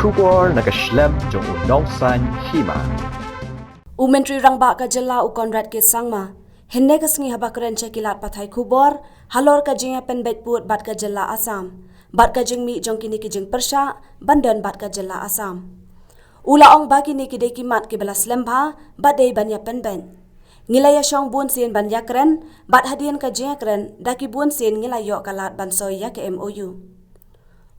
Kubor nakaslem jong unongsan Hima. Umentri rangba ka jela u Conrad ke sangma. Henne kasngi habakren cekilat pathai kubor, halor ka jinga penbet put bat ka jela Asam. Bat ka jing mi jong kini ki jing persha, bandan bat ka jela Asam. Ula ong baki ni ki deki mat ki belas lembha, bat dei banya penben. Ngilaya syong bun sin banya kren, bat hadian ka jinga kren, daki bun sin ngilayo kalat bansoy ya ke MOU.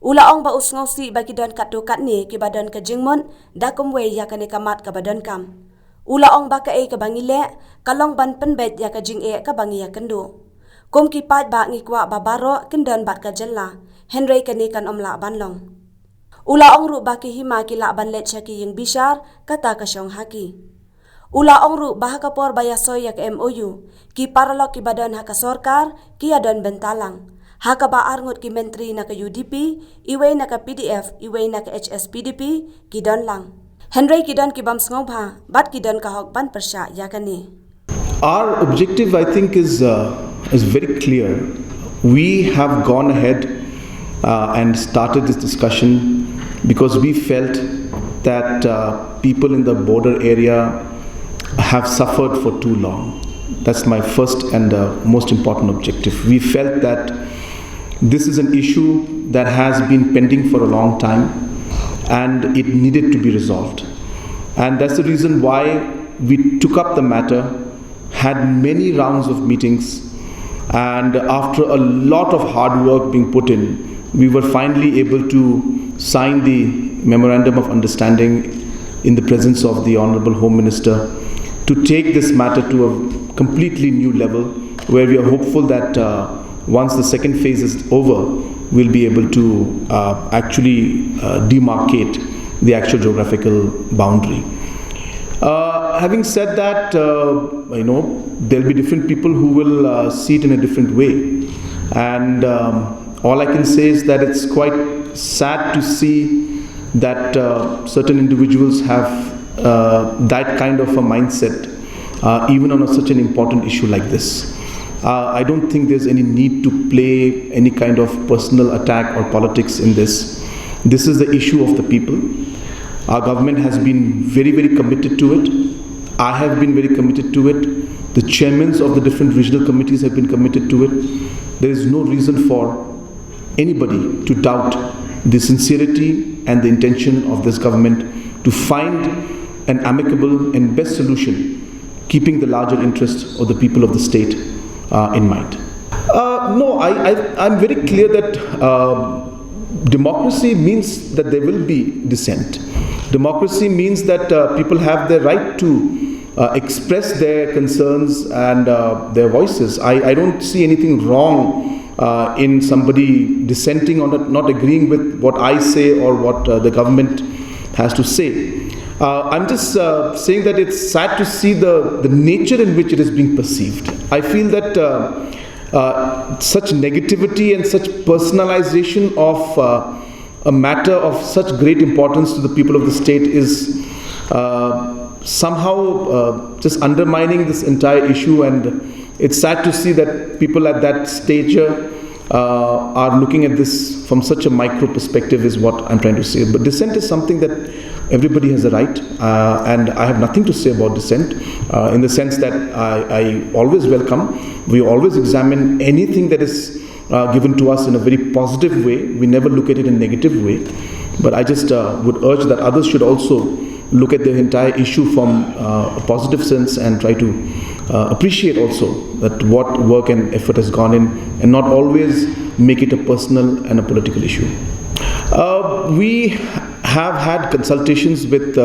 Ula ong ba usngausi bagi don katu kat ni ki badan ka jingmon da kumwe ya ka ni kamat ka badan kam. Ula ong ba ka e ka bangile kalong ban penbet ya ka jing e ka bangi ya kendo. Kum ki pat ba ngi kwa babaro kendan bat ka jella. Henry ka ni kan omla banlong. Ula ong ru ba ki Hima ki la ban let ki yung bishar kata ka syong haki. Ula ong ru bah ka por bayasoy ya ka MOU ki Paralok ki badan ha ka Sorkar ki Ïadon bentalang. Haka ba arngot ki menteri na ka UDP, iwe na ka PDF, iwe na ka HSPDP, kidon lang. Henry kidon ki bam ngobha, bat kidon ka hok ban persya ya kani. Our objective, I think, is very clear. We have gone ahead and started this discussion because we felt that people in the border area have suffered for too long. That's my first and most important objective. We felt that this is an issue that has been pending for a long time and it needed to be resolved. And that's the reason why we took up the matter, had many rounds of meetings, and after a lot of hard work being put in, we were finally able to sign the Memorandum of Understanding in the presence of the Honorable Home Minister to take this matter to a completely new level where we are hopeful that once the second phase is over, we'll be able to actually demarcate the actual geographical boundary. Having said that, there'll be different people who will see it in a different way. And all I can say is that it's quite sad to see that certain individuals have that kind of a mindset, even on such an important issue like this. I don't think there's any need to play any kind of personal attack or politics in this. This is the issue of the people. Our government has been very, very committed to it. I have been very committed to it. The chairmen of the different regional committees have been committed to it. There is no reason for anybody to doubt the sincerity and the intention of this government to find an amicable and best solution, keeping the larger interests of the people of the state in mind. No, I'm very clear that democracy means that there will be dissent. Democracy means that people have the right to express their concerns and their voices. I don't see anything wrong in somebody dissenting or not agreeing with what I say or what the government has to say. I'm just saying that it's sad to see the nature in which it is being perceived. I feel that such negativity and such personalization of a matter of such great importance to the people of the state is somehow just undermining this entire issue, and it's sad to see that people at that stature are looking at this from such a micro perspective is what I'm trying to say. But dissent is something that everybody has a right, and I have nothing to say about dissent in the sense that I always welcome. We always examine anything that is given to us in a very positive way. We never look at it in a negative way. But I just would urge that others should also look at the entire issue from a positive sense and try to appreciate also that what work and effort has gone in, and not always make it a personal and a political issue. We have had consultations with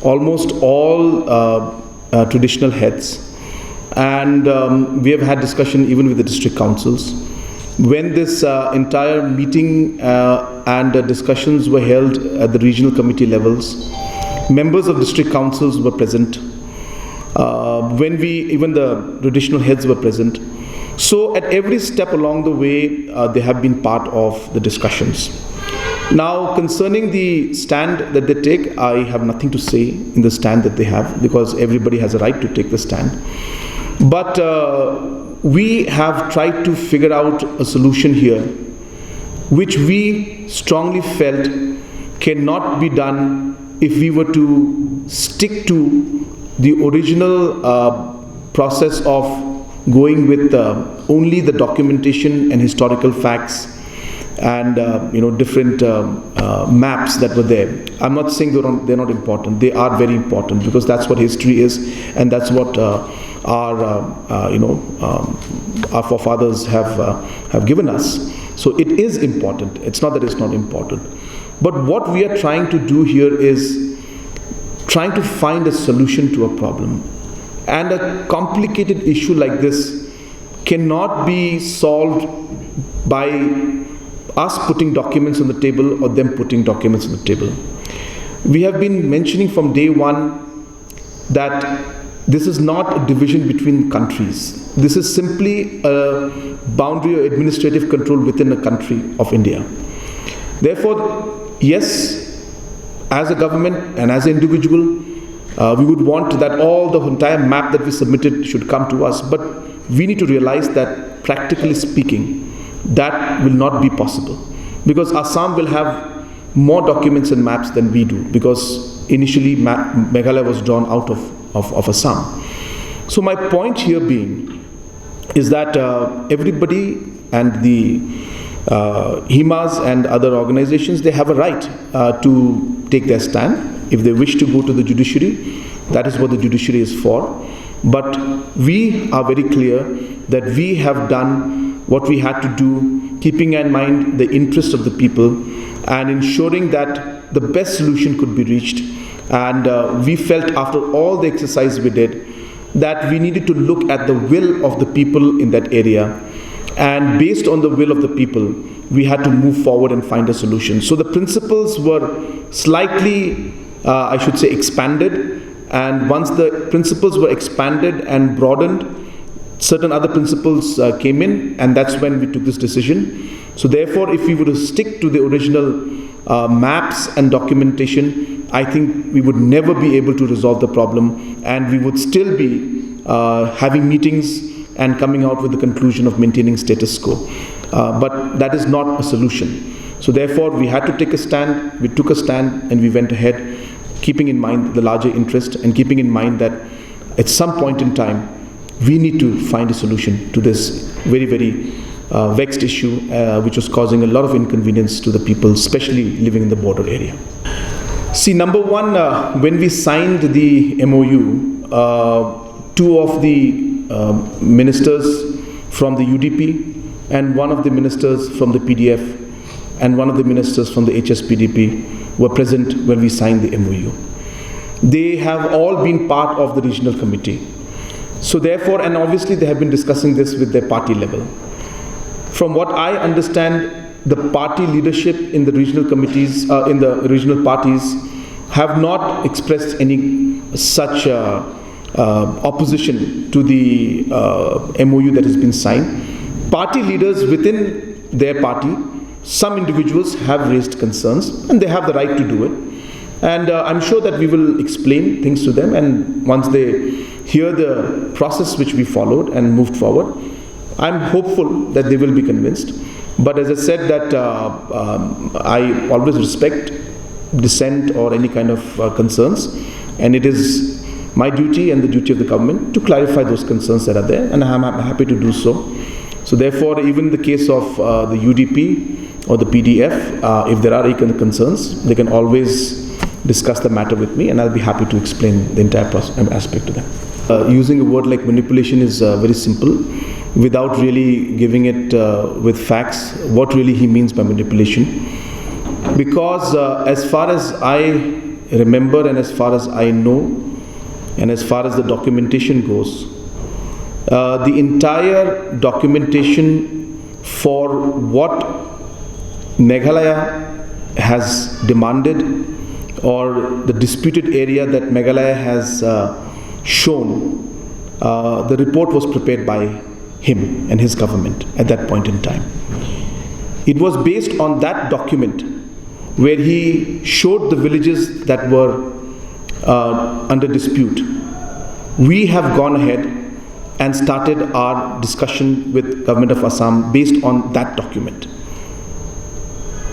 almost all traditional heads, and we have had discussion even with the district councils. When this entire meeting and discussions were held at the regional committee levels, members of district councils were present. Even the traditional heads were present. So at every step along the way, they have been part of the discussions. Now, concerning the stand that they take, I have nothing to say in the stand that they have, because everybody has a right to take the stand. But we have tried to figure out a solution here, which we strongly felt cannot be done if we were to stick to the original process of going with only the documentation and historical facts and different maps that were there. I'm not saying they're not important. They are very important, because that's what history is, and that's what our forefathers have given us. So it is important. It's not that it's not important. But what we are trying to do here is trying to find a solution to a problem. And a complicated issue like this cannot be solved by us putting documents on the table or them putting documents on the table. We have been mentioning from day one that this is not a division between countries. This is simply a boundary or administrative control within a country of India. Therefore, yes, as a government and as an individual, we would want that all the entire map that we submitted should come to us. But we need to realize that, practically speaking, that will not be possible, because Assam will have more documents and maps than we do, because initially Meghalaya was drawn out of Assam. So my point here being is that everybody and the Himas and other organizations, they have a right to take their stand. If they wish to go to the judiciary, that is what the judiciary is for. But we are very clear that we have done what we had to do, keeping in mind the interests of the people and ensuring that the best solution could be reached. And we felt, after all the exercise we did, that we needed to look at the will of the people in that area. And based on the will of the people, we had to move forward and find a solution. So the principles were slightly, I should say, expanded. And once the principles were expanded and broadened, certain other principles came in, and that's when we took this decision. So therefore, if we were to stick to the original maps and documentation, I think we would never be able to resolve the problem, and we would still be having meetings and coming out with the conclusion of maintaining status quo. But that is not a solution. So therefore, we had to take a stand. We took a stand and we went ahead, keeping in mind the larger interest and keeping in mind that at some point in time, we need to find a solution to this very, very vexed issue, which was causing a lot of inconvenience to the people, especially living in the border area. See, number one, when we signed the MOU, two of the ministers from the UDP and one of the ministers from the PDF and one of the ministers from the HSPDP were present when we signed the MOU. They have all been part of the regional committee. So therefore, and obviously they have been discussing this with their party level. From what I understand, the party leadership in the regional committees, in the regional parties, have not expressed any such opposition to the MOU that has been signed. Party leaders within their party, some individuals have raised concerns, and they have the right to do it. And I'm sure that we will explain things to them, and once they hear the process which we followed and moved forward, I'm hopeful that they will be convinced. But as I said, that I always respect dissent or any kind of concerns, and it is my duty and the duty of the government to clarify those concerns that are there, and I'm happy to do so. So therefore, even in the case of the UDP or the PDF, if there are any concerns, they can always discuss the matter with me, and I'll be happy to explain the entire aspect to them. Using a word like manipulation is very simple, without really giving it with facts what really he means by manipulation. Because as far as I remember, and as far as I know, and as far as the documentation goes, the entire documentation for what Meghalaya has demanded, or the disputed area that Meghalaya has shown, the report was prepared by him and his government at that point in time. It was based on that document where he showed the villages that were under dispute. We have gone ahead and started our discussion with Government of Assam based on that document.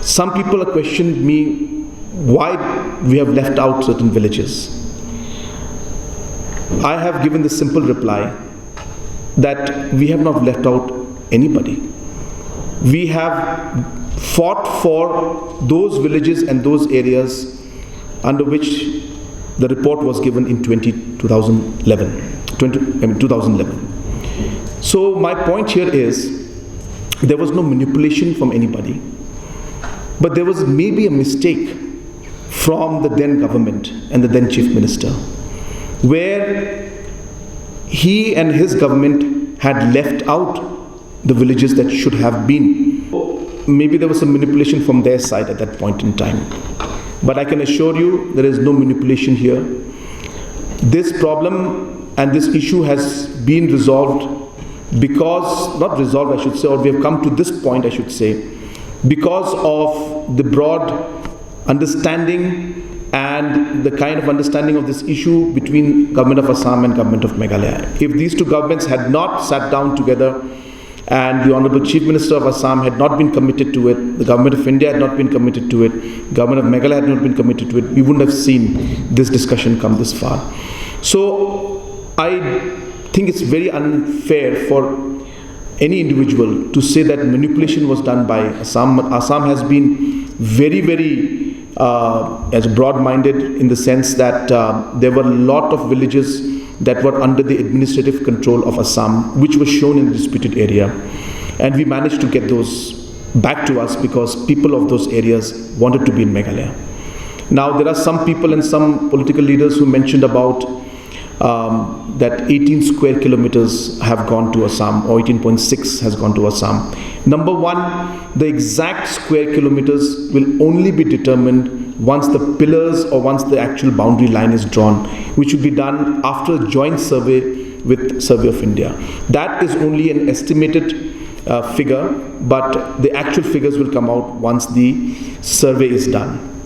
Some people have questioned me why we have left out certain villages. I have given the simple reply that we have not left out anybody. We have fought for those villages and those areas under which the report was given in 2011. So my point here is, there was no manipulation from anybody, but there was maybe a mistake from the then government and the then chief minister, where he and his government had left out the villages that should have been. Maybe there was some manipulation from their side at that point in time. But I can assure you there is no manipulation here. This problem and this issue has been resolved because, not resolved I should say, or we have come to this point I should say, because of the broad understanding and the kind of understanding of this issue between Government of Assam and Government of Meghalaya. If these two governments had not sat down together and the Honorable Chief Minister of Assam had not been committed to it, the Government of India had not been committed to it, Government of Meghalaya had not been committed to it, we wouldn't have seen this discussion come this far. So I think it's very unfair for any individual to say that manipulation was done by Assam. Assam has been very, very as broad-minded in the sense that there were a lot of villages that were under the administrative control of Assam, which was shown in the disputed area. And we managed to get those back to us because people of those areas wanted to be in Meghalaya. Now, there are some people and some political leaders who mentioned about that 18 square kilometers have gone to Assam, or 18.6 has gone to Assam. Number one, the exact square kilometers will only be determined once the pillars or once the actual boundary line is drawn, which will be done after a joint survey with Survey of India. That is only an estimated figure, but the actual figures will come out once the survey is done.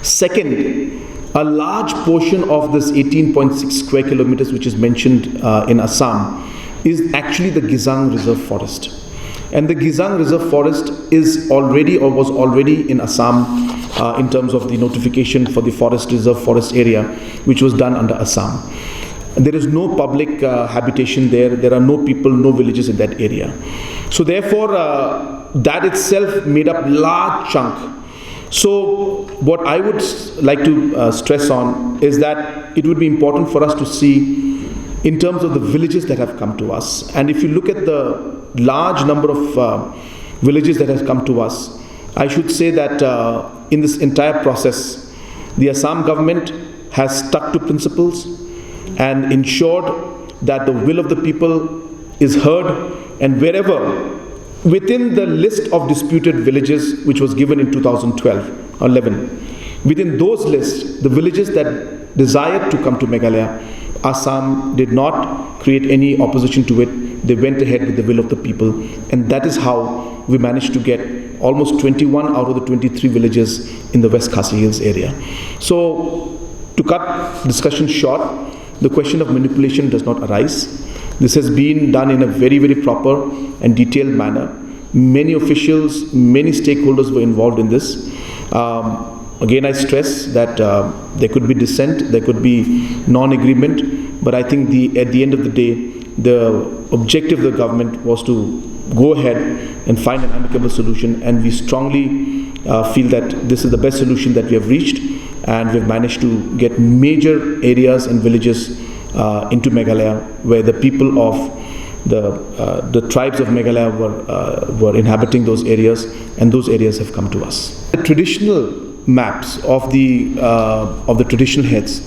Second, a large portion of this 18.6 square kilometers which is mentioned in Assam is actually the Gizang Reserve Forest. And the Gizang Reserve Forest is already or was already in Assam in terms of the notification for the forest reserve forest area, which was done under Assam. There is no public habitation there. There are no people, no villages in that area. So therefore, that itself made up large chunk. So what I would like to stress on is that it would be important for us to see in terms of the villages that have come to us. And if you look at the large number of villages that have come to us, I should say that in this entire process, the Assam government has stuck to principles and ensured that the will of the people is heard, and wherever within the list of disputed villages which was given in 2012 or 11, within those lists, the villages that desired to come to Meghalaya, Assam did not create any opposition to it. They went ahead with the will of the people, and that is how we managed to get almost 21 out of the 23 villages in the West Khasi Hills area. So to cut discussion short, the question of manipulation does not arise. This has been done in a very, very proper and detailed manner. Many officials, many stakeholders were involved in this. Again, I stress that there could be dissent, there could be non-agreement, but I think at the end of the day, the objective of the government was to go ahead and find an amicable solution, and we strongly feel that this is the best solution that we have reached, and we've managed to get major areas and villages into Meghalaya, where the people of the tribes of Meghalaya were inhabiting those areas, and those areas have come to us. The traditional maps of the traditional heads,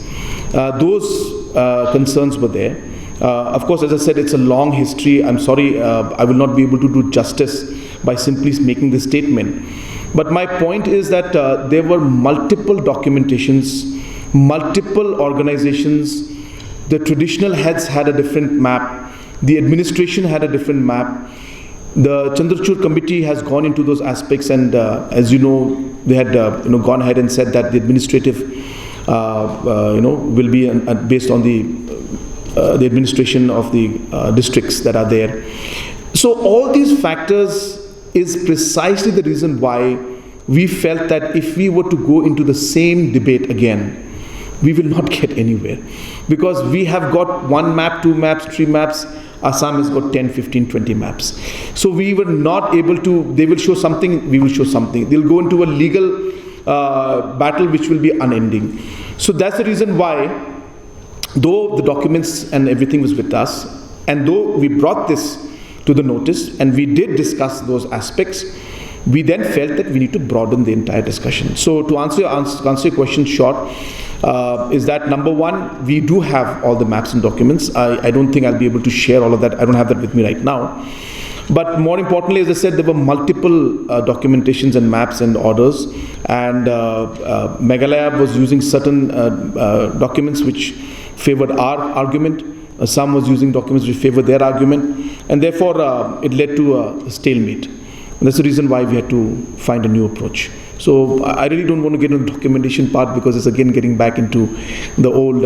those concerns were there. Of course, as I said, it's a long history. I'm sorry, I will not be able to do justice by simply making this statement. But my point is that there were multiple documentations, multiple organizations. The traditional heads had a different map. The administration had a different map. The Chandrachur committee has gone into those aspects, and as you know, they had gone ahead and said that the administrative will be based on the administration of the districts that are there. So all these factors is precisely the reason why we felt that if we were to go into the same debate again, we will not get anywhere. Because we have got 1 map, 2 maps, 3 maps, Assam has got 10, 15, 20 maps. So we were not able to, they will show something, we will show something. They'll go into a legal battle which will be unending. So that's the reason why, though the documents and everything was with us, and though we brought this to the notice and we did discuss those aspects, we then felt that we need to broaden the entire discussion. So to answer your question short, is that number one, we do have all the maps and documents. I don't think I'll be able to share all of that. I don't have that with me right now. But more importantly, as I said, there were multiple documentations and maps and orders, and Meghalaya was using certain documents which favored our argument. Some was using documents which favored their argument, and therefore it led to a stalemate. And that's the reason why we had to find a new approach. So I really don't want to get into the documentation part, because it's again getting back into the old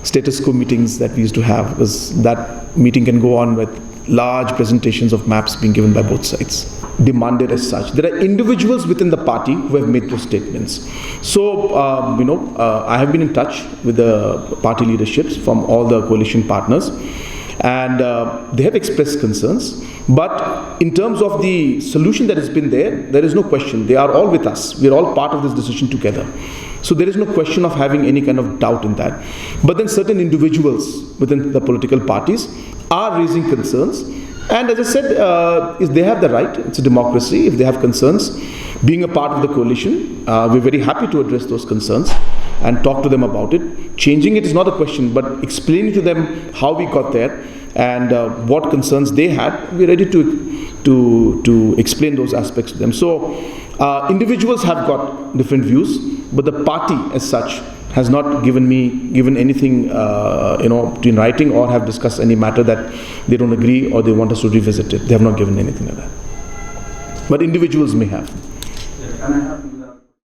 status quo meetings that we used to have, because that meeting can go on with large presentations of maps being given by both sides, demanded as such. There are individuals within the party who have made those statements. So, I have been in touch with the party leaderships from all the coalition partners, and they have expressed concerns. But in terms of the solution that has been there is no question. They are all with us. We are all part of this decision together. So there is no question of having any kind of doubt in that. But then certain individuals within the political parties are raising concerns. And as I said, they have the right. It's a democracy. If they have concerns, being a part of the coalition, we're very happy to address those concerns and talk to them about it. Changing it is not a question, but explaining to them how we got there and what concerns they had, we're ready to explain those aspects to them. So individuals have got different views, but the party as such has not given anything in writing, or have discussed any matter that they don't agree or they want us to revisit it. They have not given anything like that. But individuals may have. And I have